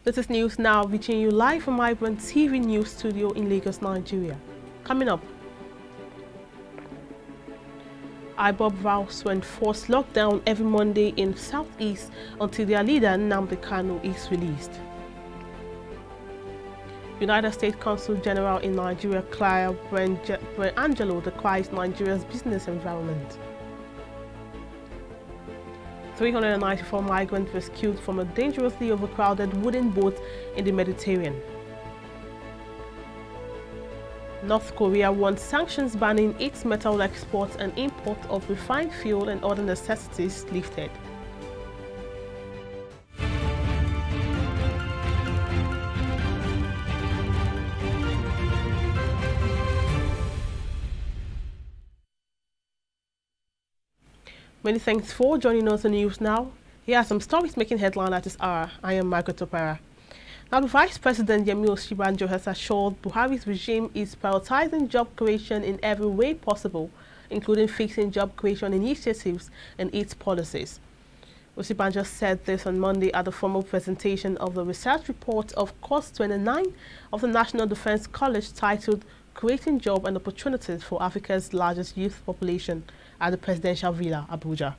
This is News Now, reaching you live from iBrandTV News Studio in Lagos, Nigeria. Coming up, IPOB vows to enforce lockdown every Monday in Southeast until their leader NNAMDI KANU is released. United States Consul General in Nigeria, KYARI, decries Nigeria's business environment. 394 migrants rescued from a dangerously overcrowded wooden boat in the Mediterranean. North Korea wants sanctions banning its metal exports and import of refined fuel and other necessities lifted. Many thanks for joining us on News Now. Here are some stories making headline at this hour. I am Margaret Opera. Now, the Vice President Yemi Osinbajo has assured Buhari's regime is prioritizing job creation in every way possible, including fixing job creation initiatives and its policies. Osinbajo said this on Monday at the formal presentation of the research report of Course 29 of the National Defense College titled Creating Job and Opportunities for Africa's Largest Youth Population at the Presidential Villa, Abuja.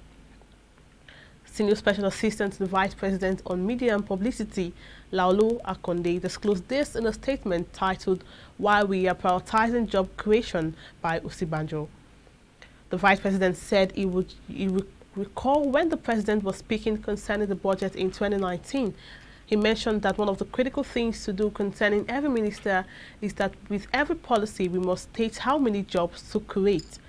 Senior Special Assistant to the Vice President on Media and Publicity, Laolu Akonde, disclosed this in a statement titled Why We Are Prioritizing Job Creation by Osinbajo. The Vice President said he would recall when the President was speaking concerning the budget in 2019. He mentioned that one of the critical things to do concerning every minister is that with every policy we must state how many jobs to create.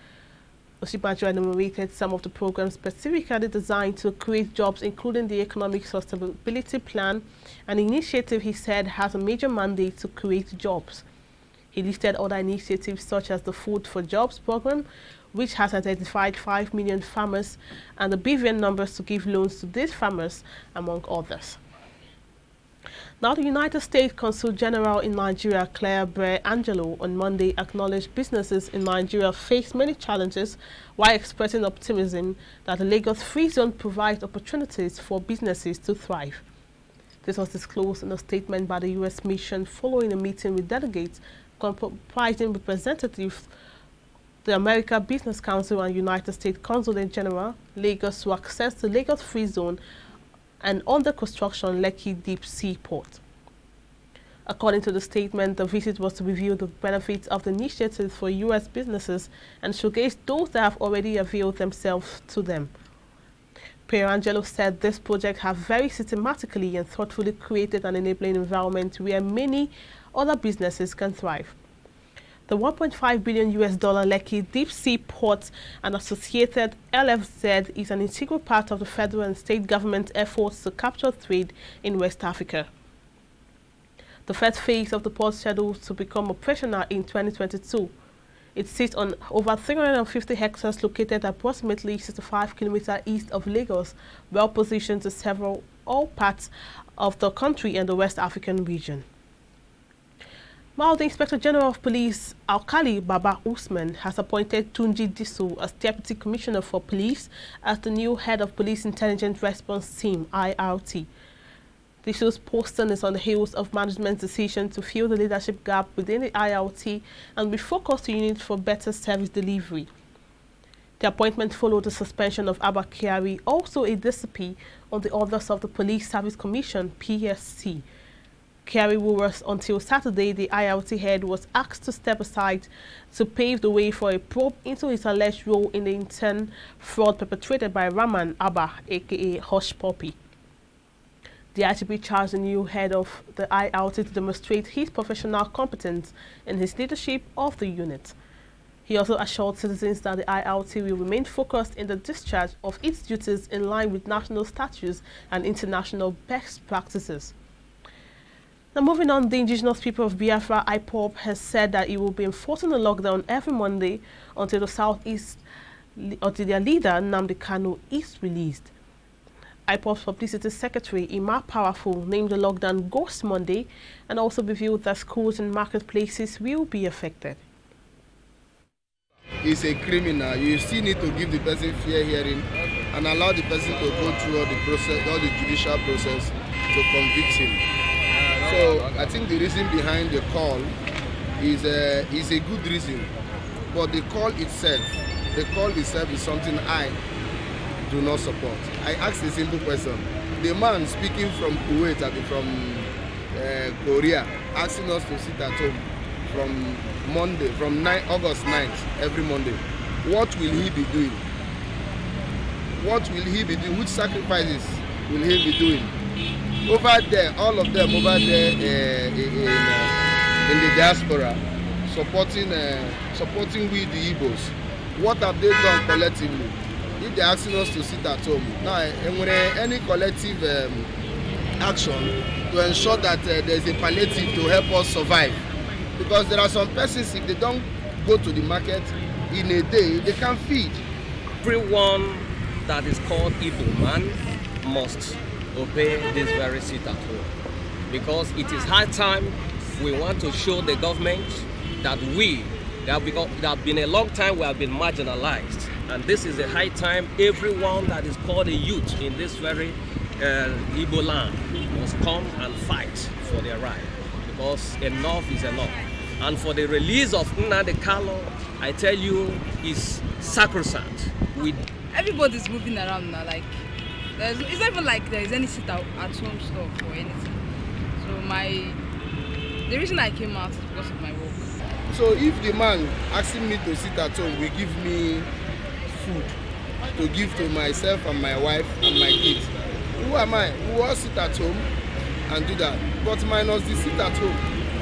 Osinbajo enumerated some of the programs specifically designed to create jobs, including the Economic Sustainability Plan, an initiative he said has a major mandate to create jobs. He listed other initiatives such as the Food for Jobs program, which has identified 5 million farmers, and the BVN numbers to give loans to these farmers, among others. Now, the United States Consul General in Nigeria, KYARI, on Monday acknowledged businesses in Nigeria face many challenges while expressing optimism that the Lagos Free Zone provides opportunities for businesses to thrive. This was disclosed in a statement by the U.S. mission following a meeting with delegates comprising representatives the American Business Council and United States Consulate General, Lagos, to access the Lagos Free Zone and under construction Lekki Deep Sea Port. According to the statement, the visit was to review the benefits of the initiative for U.S. businesses and showcase those that have already availed themselves to them. KYARI said this project has very systematically and thoughtfully created an enabling environment where many other businesses can thrive. The $1.5 billion Lekki Deep Sea Port and associated LFZ is an integral part of the federal and state government efforts to capture trade in West Africa. The first phase of the port is scheduled to become operational in 2022. It sits on over 350 hectares located approximately 65 kilometers east of Lagos, well positioned to serve all parts of the country and the West African region. While the Inspector General of Police, Alkali Baba Usman, has appointed TUNJI DISU as Deputy Commissioner for Police as the new head of Police Intelligence Response Team, IRT. DISU's posting is on the heels of management's decision to fill the leadership gap within the IRT and refocus the unit for better service delivery. The appointment followed the suspension of ABBA KYARI, also a DCP, on the orders of the Police Service Commission, PSC. KYARI was until Saturday, the IRT head was asked to step aside to pave the way for a probe into his alleged role in the intern fraud perpetrated by Rahman ABBA, aka Hush Puppy. The IGP charged the new head of the IRT to demonstrate his professional competence in his leadership of the unit. He also assured citizens that the IRT will remain focused in the discharge of its duties in line with national statutes and international best practices. Now, moving on, the indigenous people of Biafra, IPOB, has said that it will be enforcing a lockdown every Monday until until their leader, NNAMDI KANU, is released. IPOB's Publicity Secretary, Ima Powerful, named the lockdown Ghost Monday and also revealed that schools and marketplaces will be affected. He's a criminal. You still need to give the person fair hearing and allow the person to go through all the process, all the judicial process to convict him. So I think the reason behind the call is a good reason, but the call itself is something I do not support. I asked a simple question. The man speaking from Kuwait, I mean from Korea, asking us to sit at home from Monday, from August 9th, every Monday. What will he be doing? What will he be doing? Which sacrifices will he be doing? Over there, all of them over there in the diaspora, supporting we the Igbos. What have they done collectively? If they're asking us to sit at home, now any collective action to ensure that there's a palliative to help us survive. Because there are some persons, if they don't go to the market in a day, they can't feed. Everyone that is called Igbo man must obey this very sit at home. Because it is high time we want to show the government that there have been a long time we have been marginalized. And this is a high time everyone that is called a youth in this very Igbo land must come and fight for their right. Because enough is enough. And for the release of NNAMDI, I tell you, is sacrosanct. Everybody's moving around now. Like, it's not even like there is any sit at home stuff or anything. So the reason I came out is because of my work. So if the man asking me to sit at home will give me food to give to myself and my wife and my kids, who am I? Who will sit at home and do that? But minus the sit at home,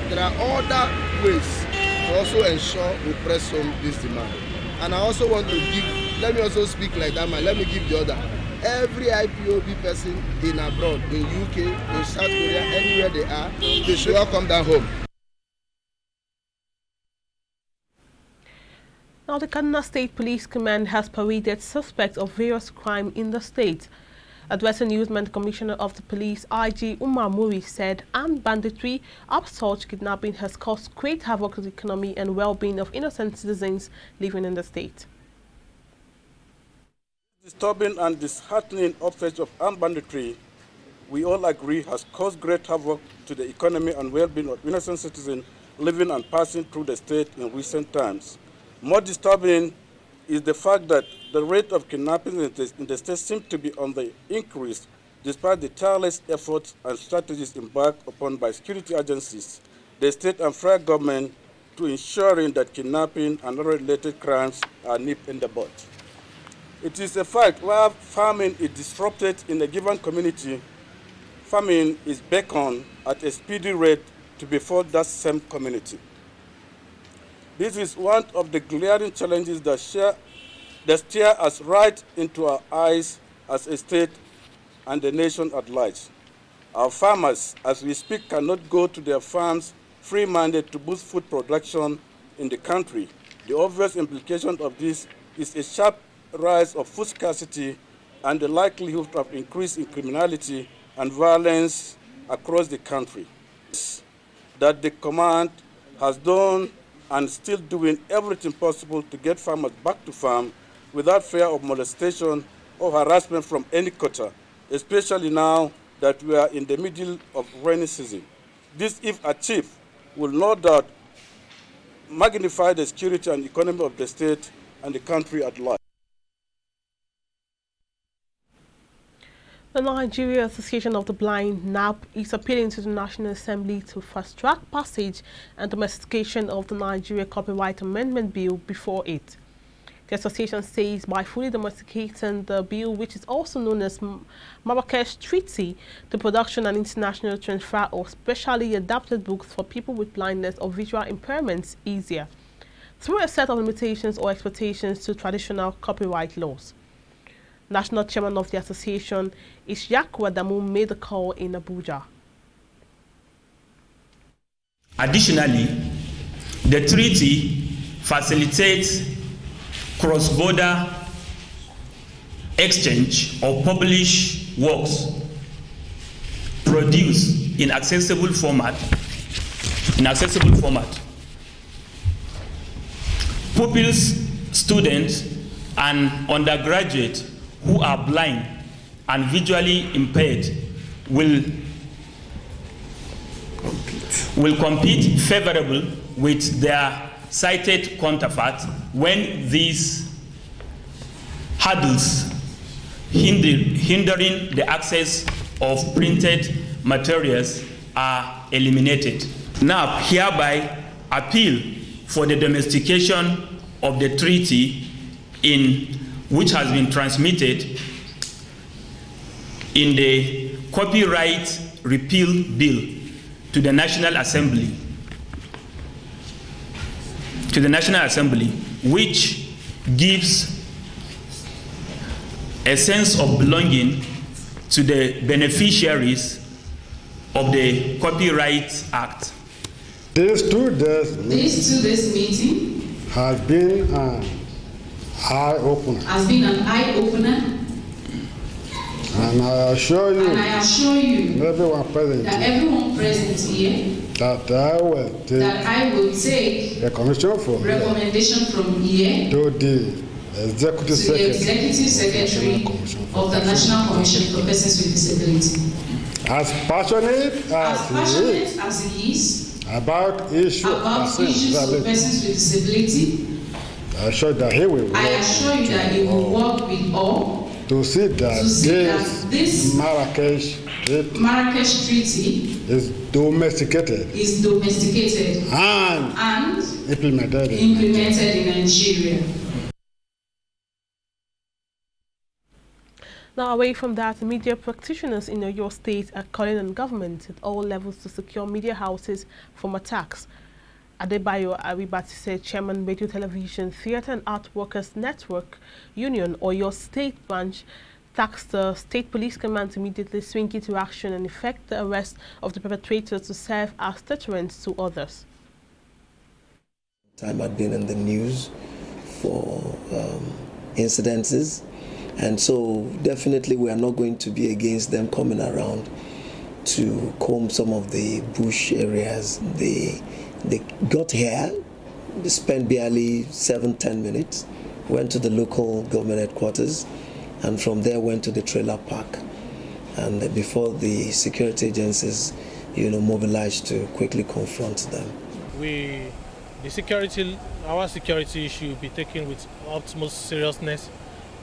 there are other ways to also ensure we press home this demand. And I also want to give, let me also speak like that man, let me give the other. Every IPOB person in abroad, in UK, in South Korea, anywhere they are, they should all come down home. Now, the Kaduna State Police Command has paraded suspects of various crimes in the state. Addressing Newsman, Commissioner of the Police, IG ARMOURY, said armed banditry, assault, kidnapping has caused great havoc to the economy and well-being of innocent citizens living in the state. Disturbing and disheartening upsurge of armed banditry, we all agree, has caused great havoc to the economy and well-being of innocent citizens living and passing through the state in recent times. More disturbing is the fact that the rate of kidnapping in the state seems to be on the increase, despite the tireless efforts and strategies embarked upon by security agencies, the state and federal government, to ensuring that kidnapping and other related crimes are nipped in the bud. It is a fact where farming is disrupted in a given community, farming is beckoned at a speedy rate to befall that same community. This is one of the glaring challenges that stare us right into our eyes as a state and the nation at large. Our farmers, as we speak, cannot go to their farms free-minded to boost food production in the country. The obvious implication of this is a sharp rise of food scarcity and the likelihood of increase in criminality and violence across the country. That the command has done and still doing everything possible to get farmers back to farm without fear of molestation or harassment from any quarter, especially now that we are in the middle of rainy season. This, if achieved, will no doubt magnify the security and economy of the state and the country at large. The Nigeria Association of the Blind, NAP, is appealing to the National Assembly to fast-track passage and domestication of the Nigeria Copyright Amendment Bill before it. The association says by fully domesticating the bill, which is also known as Marrakesh Treaty, the production and international transfer of specially adapted books for people with blindness or visual impairments easier, through a set of limitations or expectations to traditional copyright laws. National Chairman of the association, Isyaku Adamu, made the call in Abuja. Additionally, the treaty facilitates cross-border exchange of published works produced in accessible format. Pupils, students, and undergraduates who are blind and visually impaired will will compete favorable with their cited counterparts when these hurdles hindering the access of printed materials are eliminated. NAP hereby appeal for the domestication of the treaty which has been transmitted in the Copyright Repeal Bill to the National Assembly, which gives a sense of belonging to the beneficiaries of the Copyright Act. This 2 days meeting has been an eye-opener. And I assure you, everyone present here, that I will take recommendation from here to the Executive Secretary of the National Commission for Persons with Disability. As passionate as he is about issues of persons with disability, I assure you that he will work with all to see that this Marrakesh Treaty is domesticated and implemented in Nigeria. Now, away from that, media practitioners in your state are calling on government at all levels to secure media houses from attacks. Adebayo Aribati, Chairman, Radio, Television, Theatre and Art Workers Network Union, or your state branch, tasked the State Police Command to immediately swing into action and effect the arrest of the perpetrators to serve as deterrents to others. Time I've been in the news for incidences, and so definitely we are not going to be against them coming around to comb some of the bush areas. They got here, they spent barely 7-10 minutes, went to the local government headquarters, and from there went to the trailer park. And before the security agencies, mobilized to quickly confront them. Our security issue will be taken with utmost seriousness,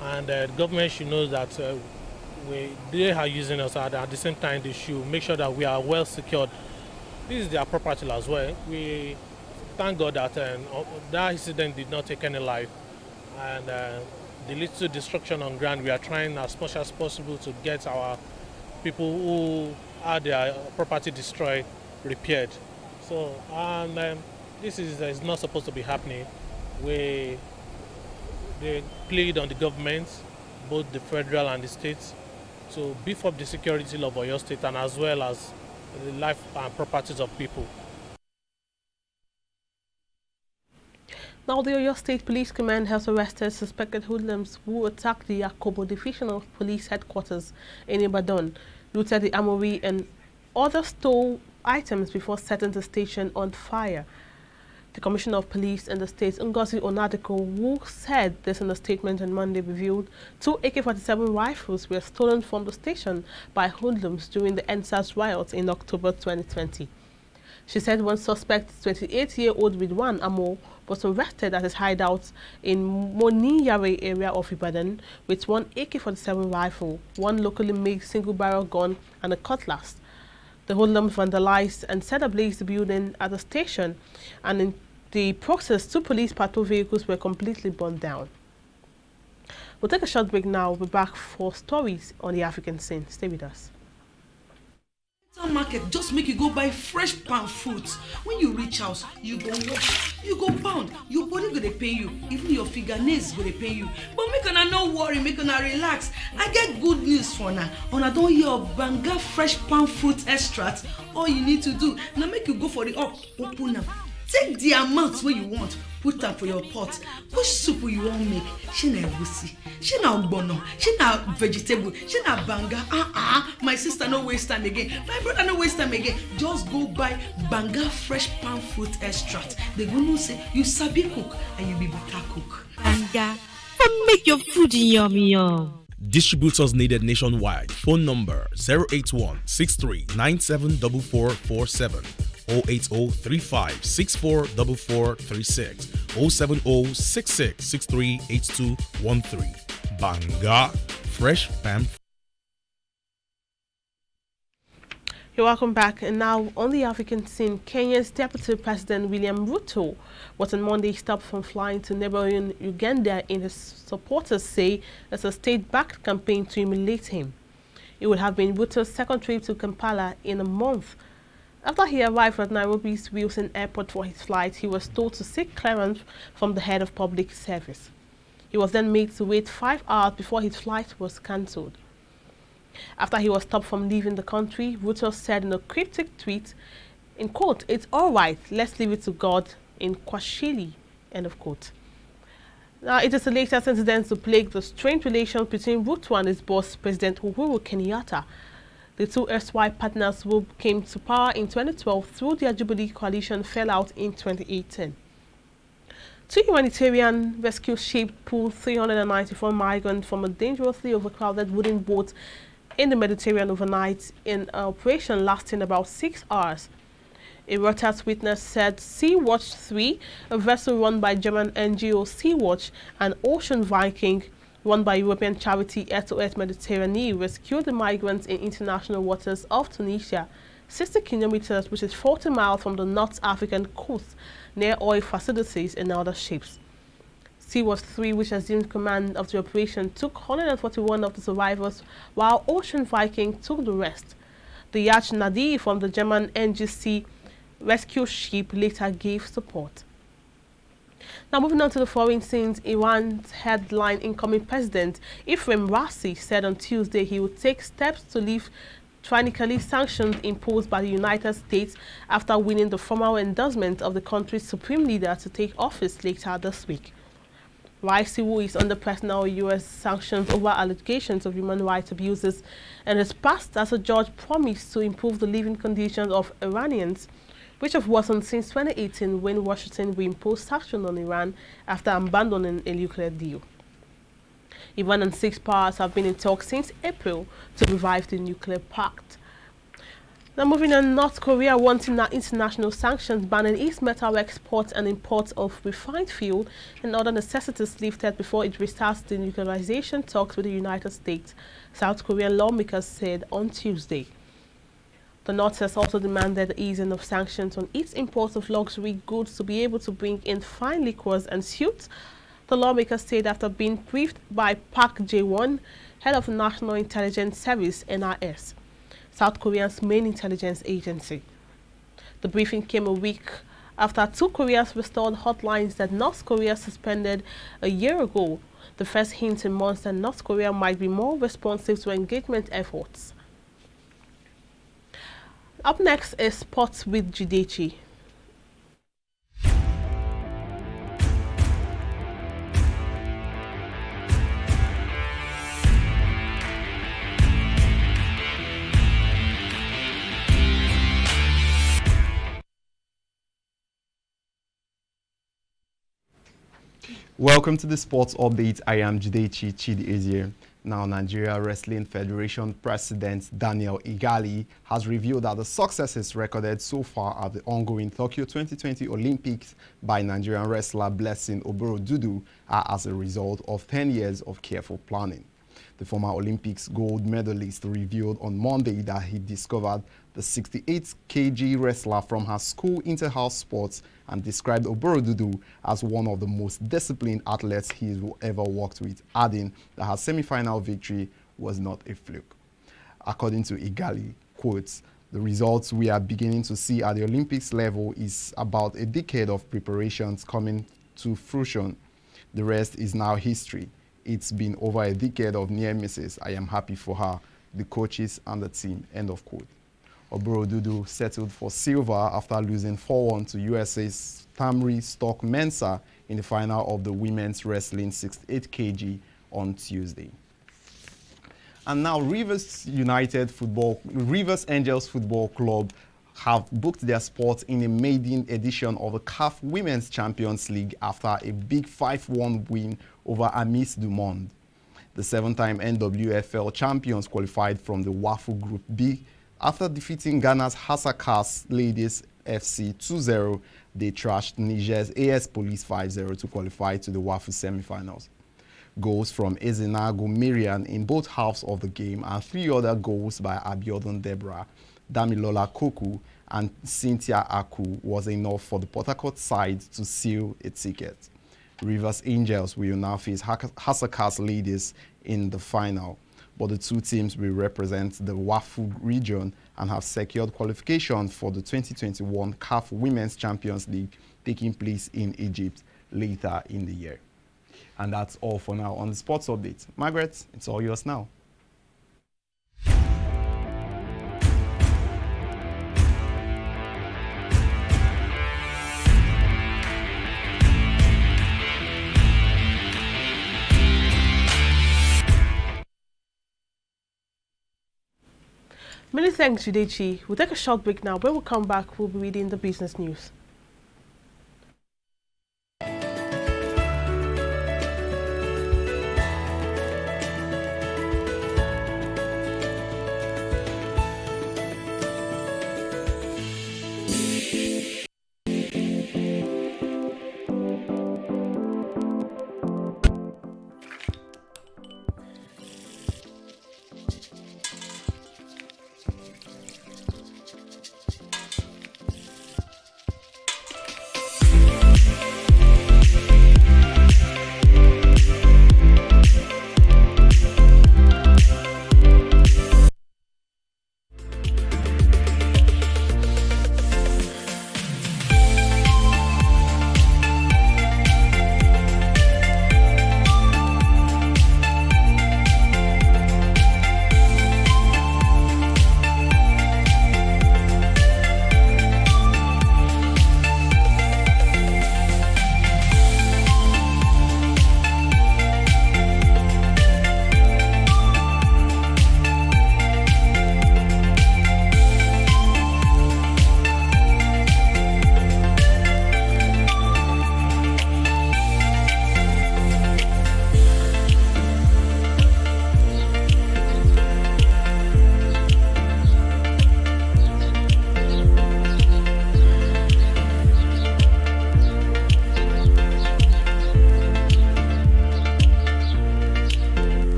and the government should know that they are using us, at the same time they should make sure that we are well secured. This is their property as well. We thank God that that incident did not take any life, and the little destruction on ground, we are trying as much as possible to get our people who had their property destroyed repaired. So, this is not supposed to be happening. They plead on the government, both the federal and the states, to beef up the security of your state and as well as the life and properties of people. Now, the Oyo State Police Command has arrested suspected hoodlums who attacked the Yakobo Division of Police Headquarters in Ibadan, looted the ARMOURY and other stole items before setting the station on fire. The Commissioner of Police in the state, Ngozi Onadiko, who said this in a statement on Monday, revealed 2 AK-47 rifles were stolen from the station by hoodlums during the NSAS riots in October 2020. She said one suspect, 28-year-old Ridwan Amo, was arrested at his hideout in Moniyare area of Ibadan with 1 AK-47 rifle, 1 locally made single-barrel gun and a cutlass. The hoodlums vandalized and set ablaze the building at the station, and in the process, 2 police patrol vehicles were completely burned down. We'll take a short break now. We'll be back for stories on the African scene. Stay with us. Market just make you go buy fresh palm fruits. When you reach house, you go wash, you go pound, your body go dey pain you, even your fingernails go dey pain you. But make una no worry, make una relax. I get good news for una. Una don hear of Banga fresh palm fruit extract. All you need to do now make you go for the open am. Take the amount wey you want, put am for your pot. Which soup you wan make? Shey na egusi, shey na ogbono, shey na vegetable, shey na banga. My sister no waste time again. My brother no waste time again. Just go buy Banga fresh palm fruit extract. They go know say you sabi cook and you be better cook. Banga, make your food yummy. Distributors needed nationwide. Phone number 081 63 974447. 080 35 64 4436, 070 66 63 8213. Banga Fresh Pam. You're welcome back. And now on the African scene, Kenya's Deputy President William Ruto was on Monday stopped from flying to neighboring Uganda in his supporters say it's a state-backed campaign to humiliate him. It would have been Ruto's second trip to Kampala in a month. After he arrived at Nairobi's Wilson Airport for his flight, he was told to seek clearance from the head of public service. He was then made to wait 5 hours before his flight was cancelled. After he was stopped from leaving the country, Ruto said in a cryptic tweet, in quote, "It's all right, let's leave it to God," in Kwashili, end of quote. Now, it is the latest incident to plague the strained relations between Ruto and his boss, President Uhuru Kenyatta. The two erstwhile partners who came to power in 2012 through their Jubilee coalition fell out in 2018. Two humanitarian rescue ships pulled 394 migrants from a dangerously overcrowded wooden boat in the Mediterranean overnight in an operation lasting about 6 hours. A Reuters witness said Sea-Watch 3, a vessel run by German NGO Sea-Watch, and Ocean Viking, run by European charity SOS Mediterranean, rescued the migrants in international waters of Tunisia, 60 kilometers, which is 40 miles from the North African coast, near oil facilities and other ships. Sea-Watch 3, which assumed command of the operation, took 141 of the survivors, while Ocean Viking took the rest. The yacht Nadi from the German NGC rescue ship later gave support. Now moving on to the foreign scenes, Iran's headline incoming president Ebrahim Raisi said on Tuesday he would take steps to lift tyrannical sanctions imposed by the United States after winning the formal endorsement of the country's supreme leader to take office later this week. Raisi, who is under personal U.S. sanctions over allegations of human rights abuses and has passed as a judge, promised to improve the living conditions of Iranians, which have worsened since 2018 when Washington reimposed sanctions on Iran after abandoning a nuclear deal. Iran and 6 powers have been in talks since April to revive the nuclear pact. Now moving on, North Korea wanting international sanctions banning its metal exports and imports of refined fuel and other necessities lifted before it restarts the nuclearization talks with the United States, South Korean lawmakers said on Tuesday. The North has also demanded the easing of sanctions on its imports of luxury goods to be able to bring in fine liquors and suits, the lawmakers said after being briefed by Park Jae-won, head of the National Intelligence Service (NIS), South Korea's main intelligence agency. The briefing came a week after 2 Koreas restored hotlines that North Korea suspended a year ago, the first hint in months that North Korea might be more responsive to engagement efforts. Up next is Sports with Jidechi. Welcome to the sports update. I am Jidechi Chidi. Now, Nigeria Wrestling Federation President Daniel Igali has revealed that the successes recorded so far at the ongoing Tokyo 2020 Olympics by Nigerian wrestler Blessing Oborodudu are as a result of 10 years of careful planning. The former Olympics gold medalist revealed on Monday that he discovered the 68 kg wrestler from her school Interhouse Sports and described Oborodudu as one of the most disciplined athletes he's ever worked with, adding that her semi-final victory was not a fluke. According to Igali, quotes, "The results we are beginning to see at the Olympics level is about a decade of preparations coming to fruition. The rest is now history. It's been over a decade of near misses. I am happy for her, the coaches and the team," end of quote. Oborodudu settled for silver after losing 4-1 to USA's Tamri Stock Mensah in the final of the women's wrestling 68 kg on Tuesday. And now Rivers Angels Football Club have booked their spot in a maiden edition of the CAF Women's Champions League after a big 5-1 win over Amis du Monde. The 7-time NWFL champions qualified from the WAFU Group B after defeating Ghana's Hasakas ladies FC 2-0. They trashed Niger's AS Police 5-0 to qualify to the WAFU semi-finals. Goals from Ezenagu Miriam in both halves of the game and 3 other goals by Abiodun Deborah, Damilola Koku and Cynthia Aku was enough for the Port Harcourt side to seal a ticket. Rivers Angels will now face Hasakas Ladies in the final, but the two teams will represent the WAFU region and have secured qualification for the 2021 CAF Women's Champions League taking place in Egypt later in the year. And that's all for now on the sports update. Margaret, it's all yours now. Many thanks, Judechi. We'll take a short break now. When we come back, we'll be reading the business news.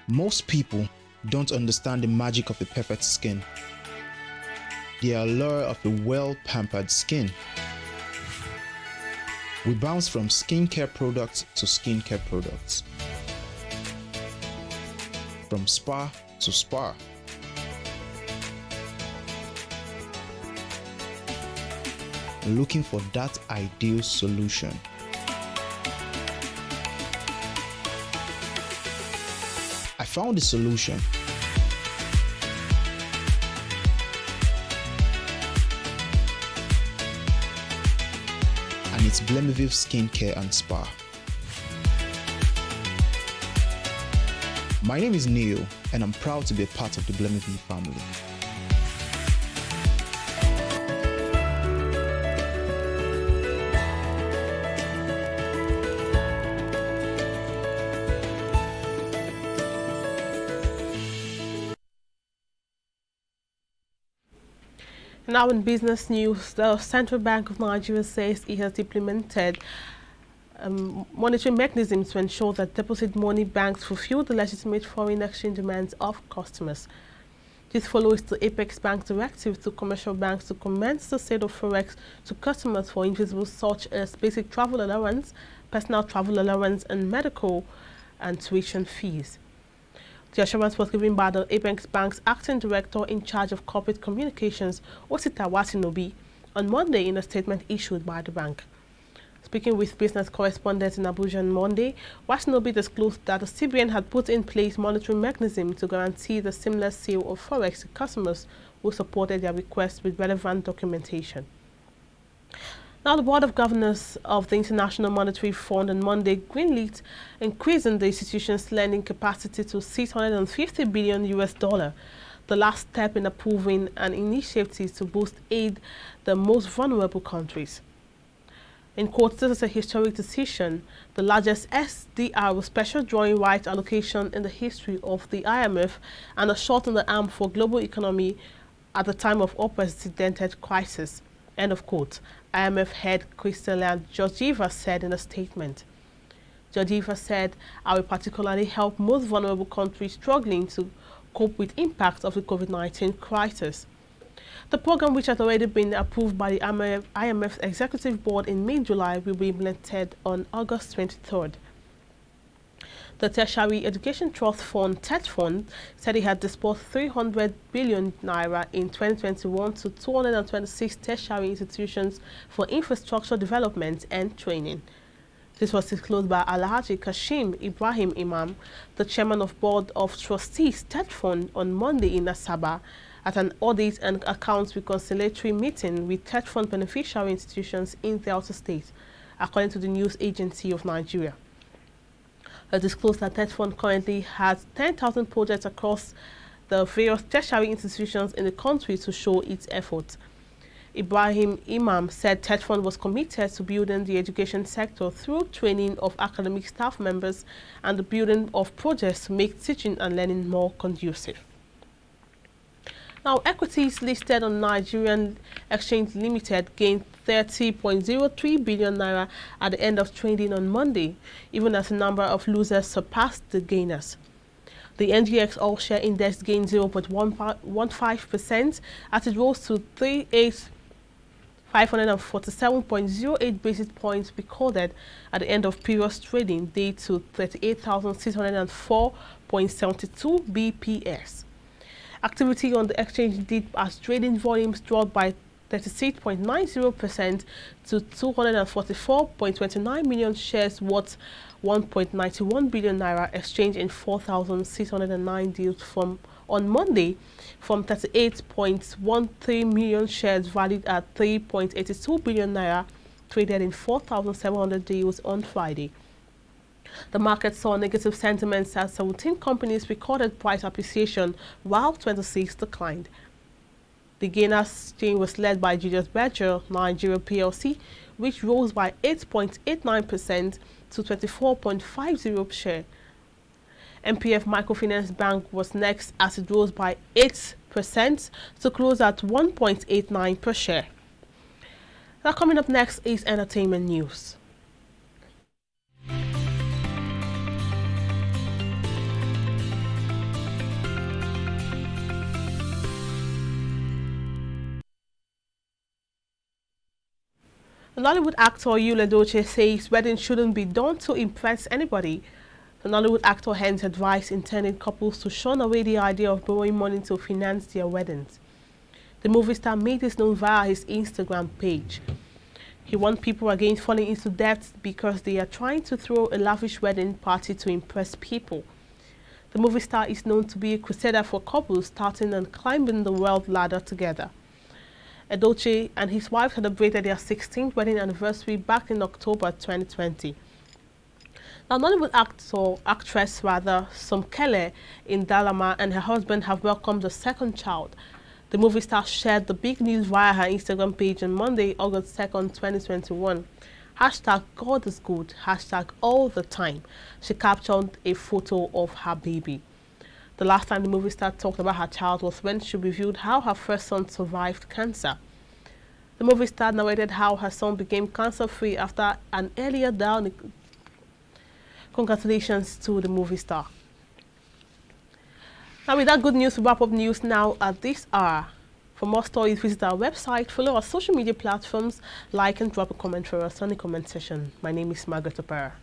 Most people don't understand the magic of a perfect skin, the allure of a well-pampered skin. We bounce from skincare products to skincare products, from spa to spa. Looking for that ideal solution. I found the solution. And it's Blemiville Skincare and Spa. My name is Neil, and I'm proud to be a part of the Blemiville family. Now in business news, the Central Bank of Nigeria says it has implemented monitoring mechanisms to ensure that deposit money banks fulfill the legitimate foreign exchange demands of customers. This follows the Apex Bank directive to commercial banks to commence the sale of forex to customers for individuals such as basic travel allowance, personal travel allowance, and medical and tuition fees. The assurance was given by the Apex Bank's acting director in charge of corporate communications, Osita Wasinobi, on Monday in a statement issued by the bank. Speaking with business correspondents in Abuja on Monday, Wasinobi disclosed that the CBN had put in place monitoring mechanism to guarantee the seamless sale of forex to customers who supported their requests with relevant documentation. Now, the Board of Governors of the International Monetary Fund on Monday greenlit increasing the institution's lending capacity to $650 billion, the last step in approving an initiative to boost aid the most vulnerable countries. In quotes, this is a historic decision, the largest SDR with special drawing rights allocation in the history of the IMF and a shot in the arm for global economy at the time of unprecedented crisis. End of quote. IMF head Kristalina Georgieva said in a statement. Georgieva said, "I will particularly help most vulnerable countries struggling to cope with impacts of the COVID-19 crisis." The program, which has already been approved by the IMF's Executive Board in mid-July, will be implemented on August 23rd. The Tertiary Education Trust Fund, TET Fund, said it had disbursed 300 billion naira in 2021 to 226 tertiary institutions for infrastructure development and training. This was disclosed by Alhaji Kashim Ibrahim Imam, the chairman of Board of Trustees TET Fund, on Monday in Asaba, at an audit and accounts reconciliatory meeting with TET Fund beneficiary institutions in Delta State, according to the News Agency of Nigeria. It disclosed that TET Fund currently has 10,000 projects across the various tertiary institutions in the country to show its efforts. Ibrahim Imam said TET Fund was committed to building the education sector through training of academic staff members and the building of projects to make teaching and learning more conducive. Now, equities listed on Nigerian Exchange Limited gained 30.03 billion naira at the end of trading on Monday, even as the number of losers surpassed the gainers. The NGX All Share Index gained 0.15% as it rose to 547.08 basis points recorded at the end of previous trading day to 38,604.72 BPS. Activity on the exchange dipped as trading volumes dropped by 36.90% to 244.29 million shares worth 1.91 billion naira exchanged in 4,609 deals on Monday, from 38.13 million shares valued at 3.82 billion naira traded in 4,700 deals on Friday. The market saw negative sentiments as 17 companies recorded price appreciation while 26 declined. The gainers chain was led by Julius Berger Nigeria PLC, which rose by 8.89% to 24.50 per share. MPF Microfinance Bank was next as it rose by 8% to close at 1.89 per share. Now, coming up next is entertainment news. Nollywood actor Yul Edochie says weddings shouldn't be done to impress anybody. The Nollywood actor hence advised intended couples to shun away the idea of borrowing money to finance their weddings. The movie star made this known via his Instagram page. He warned people against falling into debt because they are trying to throw a lavish wedding party to impress people. The movie star is known to be a crusader for couples starting and climbing the wealth ladder together. Edochie and his wife celebrated their 16th wedding anniversary back in October 2020. Now, Nollywood actress Somkele in Dalama and her husband have welcomed a second child. The movie star shared the big news via her Instagram page on Monday, August 2nd, 2021. Hashtag God is good, hashtag all the time. She captured a photo of her baby. The last time the movie star talked about her child was when she revealed how her first son survived cancer. The movie star narrated how her son became cancer-free after an earlier diagnosis. Congratulations to the movie star. Now, with that good news, we wrap up news now at this hour. For more stories, visit our website, follow our social media platforms, like and drop a comment for us on the comment section. My name is Margaret Opera.